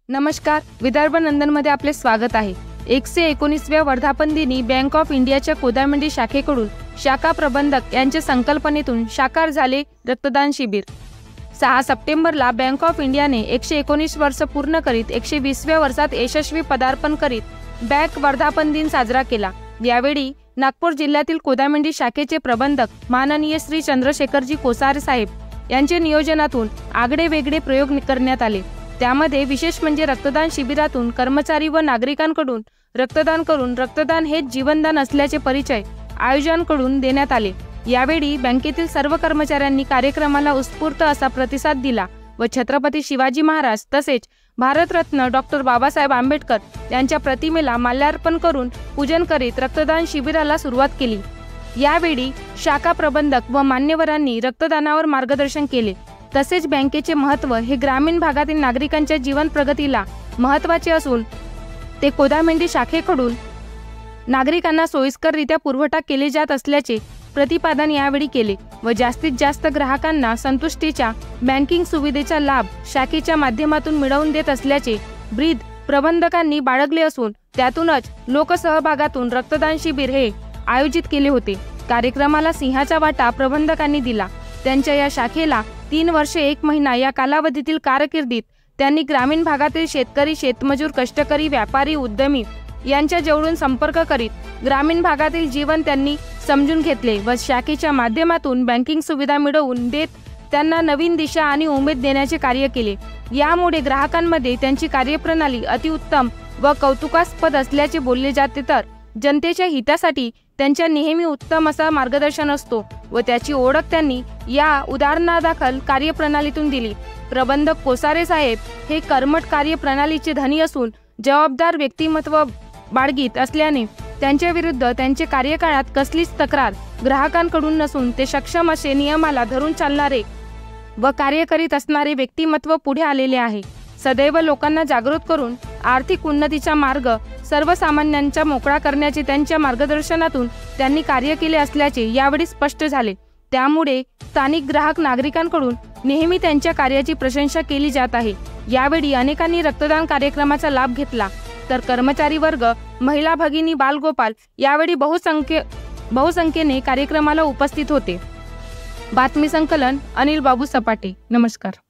नमस्कार, विदर्भ नंदनमध्ये आपले स्वागत आहे। 119व्या वर्धापन दिनी बँक ऑफ इंडियाच्या कोदामेंडी शाखेकडून शाखा प्रबंधक यांच्या संकल्पनेतून साकार झाले रक्तदान शिबिर। 6 सप्टेंबरला बँक ऑफ इंडियाने 119 वर्ष पूर्ण करीत 120व्या वर्षात यशस्वी पदार्पण करीत बँक वर्धापन दिन साजरा केला। यावेळी नागपूर जिल्ह्यातील कोदामेंडी शाखेचे प्रबंधक माननीय श्री चंद्रशेखरजी कोसारे साहेब यांच्या नियोजनातून आगळे वेगळे प्रयोग करण्यात आले। त्यामध्ये विशेष म्हणजे रक्तदान शिबिरातून कर्मचारी व नागरिकांकडून रक्तदान करून रक्तदान हेच जीवनदान असल्याचे परिचय आयोजकांकडून देण्यात आले। यावेळी बँकेतील सर्व कर्मचाऱ्यांनी कार्यक्रमाला उत्स्फूर्त असा प्रतिसाद दिला व छत्रपती शिवाजी महाराज तसेच भारतरत्न डॉक्टर बाबासाहेब आंबेडकर यांच्या प्रतिमेला माल्यार्पण करून पूजन करीत रक्तदान शिबिराला सुरुवात केली। यावेळी शाखा प्रबंधक व मान्यवरांनी रक्तदानावर मार्गदर्शन केले। तसेच बँकेचे महत्त्व हे ग्रामीण भागातील नागरिकांच्या जीवन प्रगतीला महत्त्वाचे असून ते कोदामेंडी शाखेकडून नागरिकांना सोयीस्कररित्या पुरवठा केले जात असल्याचे प्रतिपादन यावेळी केले व जास्तीत जास्त ग्राहकांना संतुष्टीच्या बँकिंग सुविधेचा लाभ शाखेच्या माध्यमातून मिळवून देत असल्याचे ब्रीद प्रबंधकांनी बाळगले असून त्यातूनच लोकसहभागातून रक्तदान शिबिर हे आयोजित केले होते। कार्यक्रमाला सिंहाचा वाटा प्रबंधकांनी दिला। त्यांच्या या शाखेला 3 वर्षे 1 महिना या कालावधीतील कारकिर्दीत त्यांनी ग्रामीण भागातील शेतकरी, शेतमजूर, कष्टकरी, व्यापारी, उद्यमी यांच्या जवळून संपर्क करीत ग्रामीण भागातील जीवन त्यांनी समजून घेतले व शाखेच्या माध्यमातून बँकिंग सुविधा मिळवून देत त्यांना नवीन दिशा आणि उमेद देण्याचे कार्य केले। यामुळे ग्राहकांमध्ये त्यांची कार्यप्रणाली अतिउत्तम व कौतुकास्पद असल्याचे बोलले जाते, तर जनतेच्या हितासाठी त्यांच्या नेहमी उत्तम असा मार्गदर्शन असतो व त्याची ओळख त्यांनी या उदाहरणादाखल कार्यप्रणालीतून दिली। प्रबंधक कोसारे साहेब हे कर्मठ कार्यप्रणालीचे धनी असून जबाबदार व्यक्तिमत्व बाळगीत असल्याने त्यांच्या विरुद्ध त्यांचे कार्यकाळात कसलीच तक्रार ग्राहकांकडून नसून ते सक्षम असे नियमाला धरून चालणारे व कार्य करीत असणारे व्यक्तिमत्व पुढे आलेले आहे। सदैव लोकांना जागृत करून आर्थिक उन्नतीचा मार्ग सर्वसामान्यांचा मोकळा करण्याचे त्यांच्या मार्गदर्शनातून त्यांनी कार्य केले असल्याचे यावेळी स्पष्ट झाले। त्यामुळे स्थानिक ग्राहक नागरिकांकडून नेहमी त्यांच्या कार्याची प्रशंसा केली जात आहे। यावेळी अनेकांनी रक्तदान कार्यक्रमाचा लाभ घेतला, तर कर्मचारी वर्ग, महिला भगिनी, बालगोपाल यावेळी बहुसंख्येने कार्यक्रमाला उपस्थित होते। बातमी संकलन अनिल बाबू सपाटे। नमस्कार।